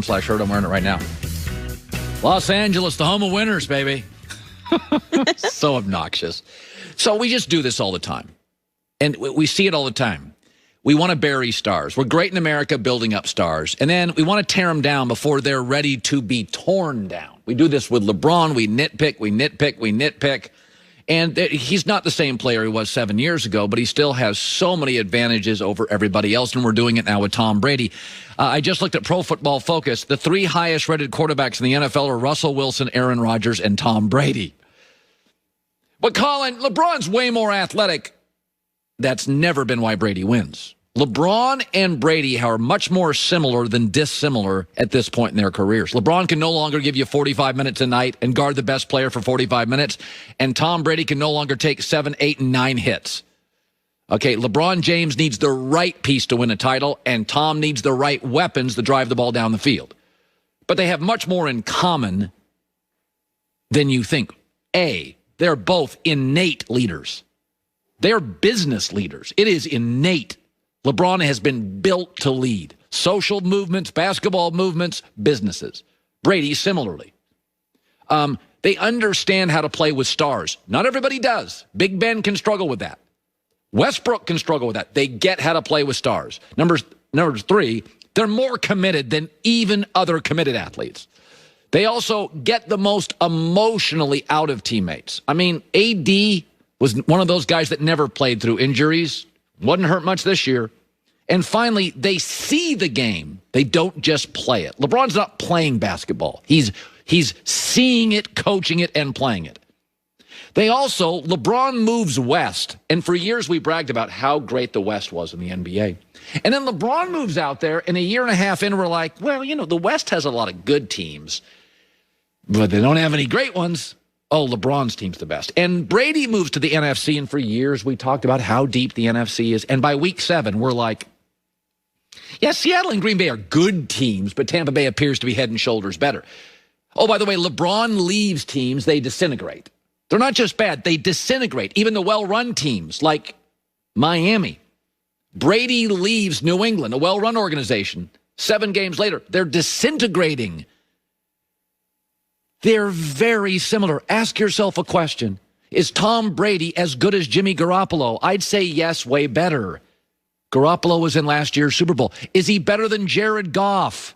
shirt. I'm wearing it right now. Los Angeles, the home of winners, baby. So obnoxious. So we just do this all the time. And we see it all the time. We want to bury stars. We're great in America building up stars. And then we want to tear them down before they're ready to be torn down. We do this with LeBron. We nitpick. And he's not the same player he was 7 years ago, but he still has so many advantages over everybody else, and we're doing it now with Tom Brady. I just looked at Pro Football Focus. The 3 highest rated quarterbacks in the NFL are Russell Wilson, Aaron Rodgers, and Tom Brady. But Colin, LeBron's way more athletic. That's never been why Brady wins. LeBron and Brady are much more similar than dissimilar at this point in their careers. LeBron can no longer give you 45 minutes a night and guard the best player for 45 minutes, and Tom Brady can no longer take 7, 8, and 9 hits. Okay, LeBron James needs the right piece to win a title, and Tom needs the right weapons to drive the ball down the field. But they have much more in common than you think. A, they're both innate leaders. They're business leaders. It is innate. LeBron has been built to lead. Social movements, basketball movements, businesses. Brady, similarly. They understand how to play with stars. Not everybody does. Big Ben can struggle with that. Westbrook can struggle with that. They get how to play with stars. Number 3, they're more committed than even other committed athletes. They also get the most emotionally out of teammates. I mean, AD was one of those guys that never played through injuries. Wasn't hurt much this year. And finally, they see the game. They don't just play it. LeBron's not playing basketball. He's seeing it, coaching it, and playing it. They also, LeBron moves west. And for years, we bragged about how great the West was in the NBA. And then LeBron moves out there, and a year and a half in, we're like, well, you know, the West has a lot of good teams, but they don't have any great ones. Oh, LeBron's team's the best. And Brady moves to the NFC, and for years we talked about how deep the NFC is. And by week 7, we're like, yeah, Seattle and Green Bay are good teams, but Tampa Bay appears to be head and shoulders better. Oh, by the way, LeBron leaves teams, they disintegrate. They're not just bad, they disintegrate. Even the well-run teams like Miami. Brady leaves New England, a well-run organization. 7 games later, they're disintegrating. They're very similar. Ask yourself a question. Is Tom Brady as good as Jimmy Garoppolo? I'd say yes, way better. Garoppolo was in last year's Super Bowl. Is he better than Jared Goff?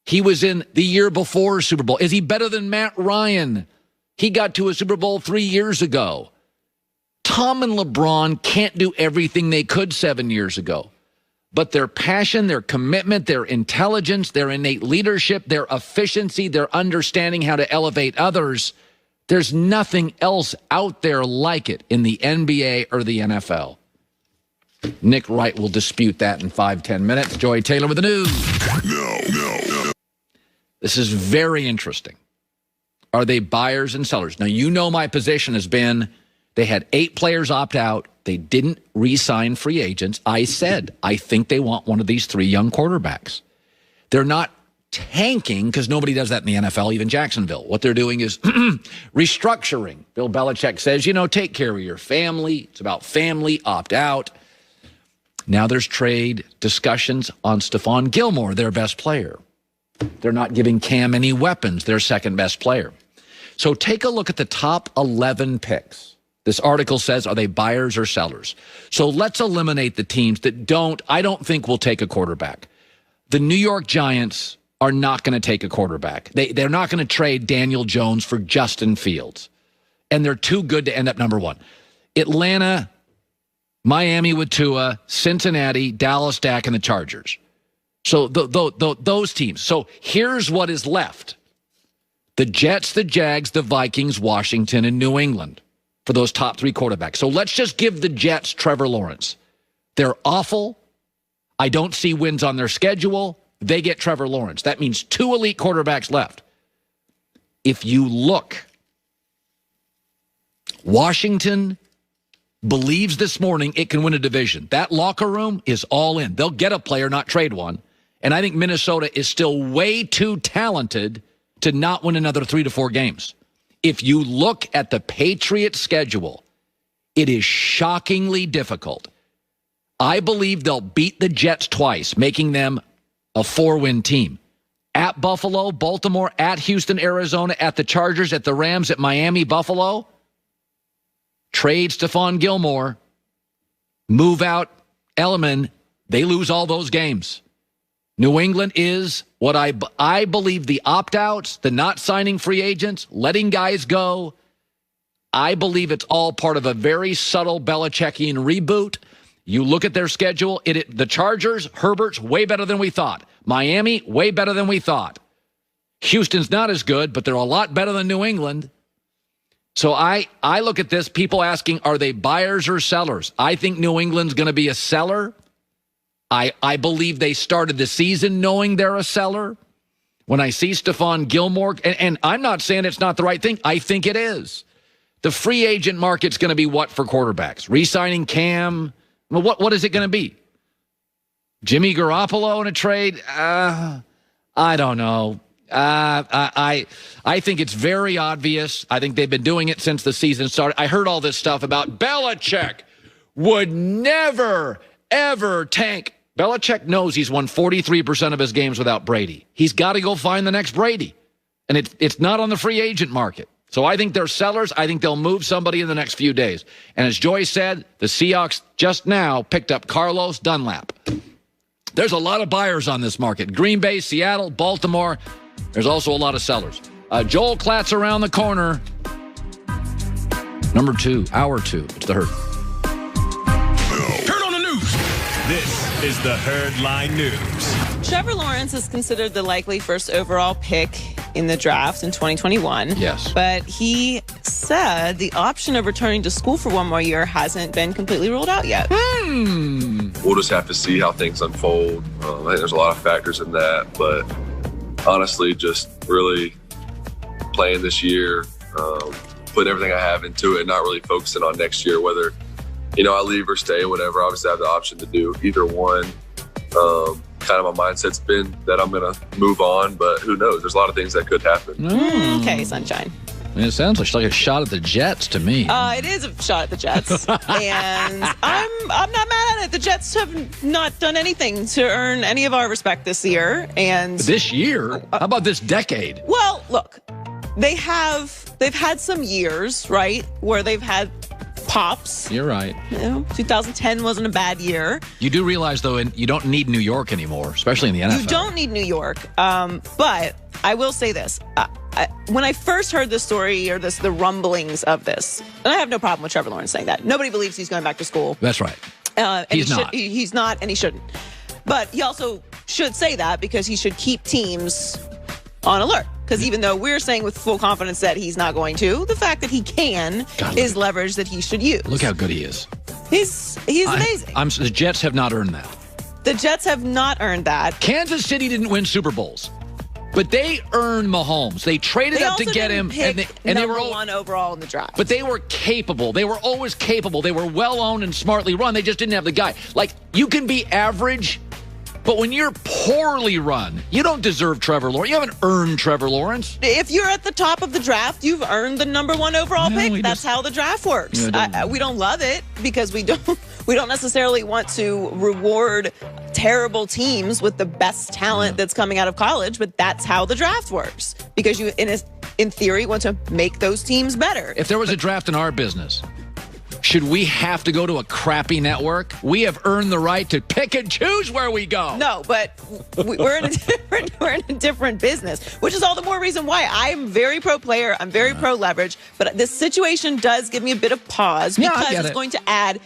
He was in the year before Super Bowl. Is he better than Matt Ryan? He got to a Super Bowl 3 years ago. Tom and LeBron can't do everything they could 7 years ago. But their passion, their commitment, their intelligence, their innate leadership, their efficiency, their understanding how to elevate others, there's nothing else out there like it in the NBA or the NFL. Nick Wright will dispute that in 5-10 minutes. Joy Taylor with the news. No. This is very interesting. Are they buyers and sellers? Now, you know my position has been they had 8 players opt out. They didn't re-sign free agents. I said, I think they want one of these 3 young quarterbacks. They're not tanking because nobody does that in the NFL, even Jacksonville. What they're doing is restructuring. Bill Belichick says, take care of your family. It's about family, opt out. Now there's trade discussions on Stephon Gilmore, their best player. They're not giving Cam any weapons, their second best player. So take a look at the top 11 picks. This article says, are they buyers or sellers? So let's eliminate the teams that I don't think will take a quarterback. The New York Giants are not going to take a quarterback. They're not going to trade Daniel Jones for Justin Fields. And they're too good to end up number 1. Atlanta, Miami with Tua, Cincinnati, Dallas, Dak, and the Chargers. So those teams. So here's what is left. The Jets, the Jags, the Vikings, Washington, and New England for those top 3 quarterbacks. So let's just give the Jets Trevor Lawrence. They're awful. I don't see wins on their schedule. They get Trevor Lawrence. That means 2 elite quarterbacks left. If you look, Washington believes this morning it can win a division. That locker room is all in. They'll get a player, not trade one. And I think Minnesota is still way too talented to not win another 3 to 4 games. If you look at the Patriots' schedule, it is shockingly difficult. I believe they'll beat the Jets twice, making them a 4-win team. at Buffalo, Baltimore, at Houston, Arizona, at the Chargers, at the Rams, at Miami, Buffalo. Trade Stephon Gilmore. Move out Elliman. They lose all those games. New England is what I believe the opt-outs, the not signing free agents, letting guys go. I believe it's all part of a very subtle Belichickian reboot. You look at their schedule, the Chargers, Herbert's way better than we thought. Miami, way better than we thought. Houston's not as good, but they're a lot better than New England. So I look at this, people asking, are they buyers or sellers? I think New England's going to be a seller. I believe they started the season knowing they're a seller. When I see Stephon Gilmore, and I'm not saying it's not the right thing. I think it is. The free agent market's going to be what for quarterbacks? Re-signing Cam? Well, what is it going to be? Jimmy Garoppolo in a trade? I don't know. I think it's very obvious. I think they've been doing it since the season started. I heard all this stuff about Belichick would never, ever tank. Belichick knows he's won 43% of his games without Brady. He's got to go find the next Brady. And it's not on the free agent market. So I think they're sellers. I think they'll move somebody in the next few days. And as Joy said, the Seahawks just now picked up Carlos Dunlap. There's a lot of buyers on this market. Green Bay, Seattle, Baltimore. There's also a lot of sellers. Joel Klatt's around the corner. Number 2, hour 2. It's the Herd. Turn on the news. This is the Herd Line News. Trevor Lawrence is considered the likely first overall pick in the draft in 2021. Yes. But he said the option of returning to school for one more year hasn't been completely ruled out yet. We'll just have to see how things unfold. I think there's a lot of factors in that, but honestly, just really playing this year, putting everything I have into it, not really focusing on next year, whether, I leave or stay, whatever. Obviously, I have the option to do either one. Kind of my mindset's been that I'm going to move on, but who knows? There's a lot of things that could happen. Okay, sunshine. It sounds like a shot at the Jets to me. It is a shot at the Jets, and I'm not mad at it. The Jets have not done anything to earn any of our respect this year, and this year? How about this decade? Well, look, they've had some years, right, where they've had pops. You're right. 2010 wasn't a bad year. You do realize, though, you don't need New York anymore, especially in the NFL. You don't need New York, but I will say this. When I first heard the story or the rumblings of this, and I have no problem with Trevor Lawrence saying that. Nobody believes he's going back to school. That's right. He's not. He's not, and he shouldn't. But he also should say that because he should keep teams on alert. Because even though we're saying with full confidence that he's not going to, the fact that he can is leverage that he should use. Look how good he is. He's amazing. The Jets have not earned that. The Jets have not earned that. Kansas City didn't win Super Bowls. But they earned Mahomes. They traded up to get him, and they were one overall in the draft. But they were capable. They were always capable. They were well owned and smartly run. They just didn't have the guy. Like, you can be average, but when you're poorly run, you don't deserve Trevor Lawrence. You haven't earned Trevor Lawrence. If you're at the top of the draft, you've earned the number 1 overall pick. That's how the draft works. We don't love it because we don't necessarily want to reward terrible teams with the best talent that's coming out of college, but that's how the draft works because you, in theory, want to make those teams better. If there was a draft in our business, should we have to go to a crappy network? We have earned the right to pick and choose where we go. No, but we're in a different business, which is all the more reason why I'm very pro player. I'm very pro leverage, but this situation does give me a bit of pause because it's going to add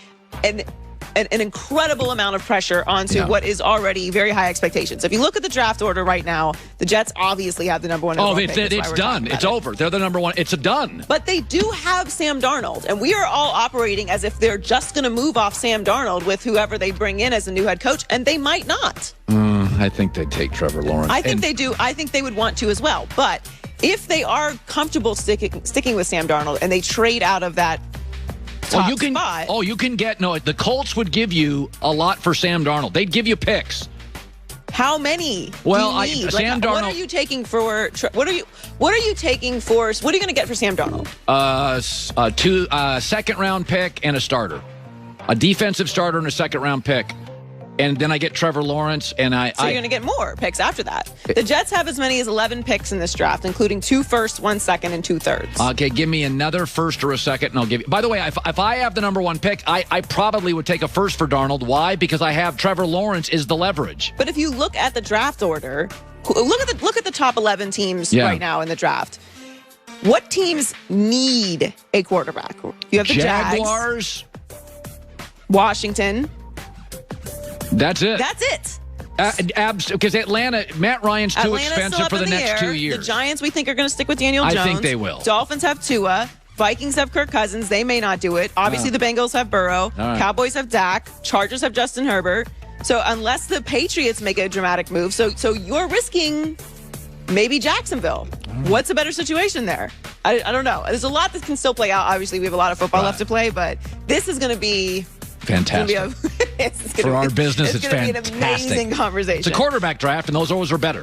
an incredible amount of pressure onto what is already very high expectations. If you look at the draft order right now, the Jets obviously have the number 1 overall pick. It's done. It's over. They're the number 1. It's done. But they do have Sam Darnold, and we are all operating as if they're just going to move off Sam Darnold with whoever they bring in as a new head coach, and they might not. I think they'd take Trevor Lawrence. I think they do. I think they would want to as well. But if they are comfortable sticking with Sam Darnold and they trade out of that you can get the Colts would give you a lot for Sam Darnold. They'd give you picks. How many? Well, do you need? Sam Darnold. What are you taking for? What are you taking for? What are you going to get for Sam Darnold? 2 second-round pick and a starter, a defensive starter and a second-round pick. and then I get Trevor Lawrence, and So you're going to get more picks after that. The Jets have as many as 11 picks in this draft, including 2 firsts, 1 second, and 2 thirds. Okay, give me another first or a second, and I'll give you. By the way, if I have the number 1 pick, I probably would take a first for Darnold. Why? Because I have Trevor Lawrence is the leverage. But if you look at the draft order, look at the top 11 teams right now in the draft. What teams need a quarterback? You have the Jaguars, Washington. That's it. That's it. Because Atlanta, Matt Ryan's too expensive for the next 2 years. The Giants, we think, are going to stick with Daniel Jones. I think they will. Dolphins have Tua. Vikings have Kirk Cousins. They may not do it. Obviously, the Bengals have Burrow. Right. Cowboys have Dak. Chargers have Justin Herbert. So unless the Patriots make a dramatic move, so you're risking maybe Jacksonville. What's a better situation there? I don't know. There's a lot that can still play out. Obviously, we have a lot of football left to play, but this is going to be fantastic. For our business, it's fantastic. It's going to be an amazing conversation. It's a quarterback draft, and those always are better.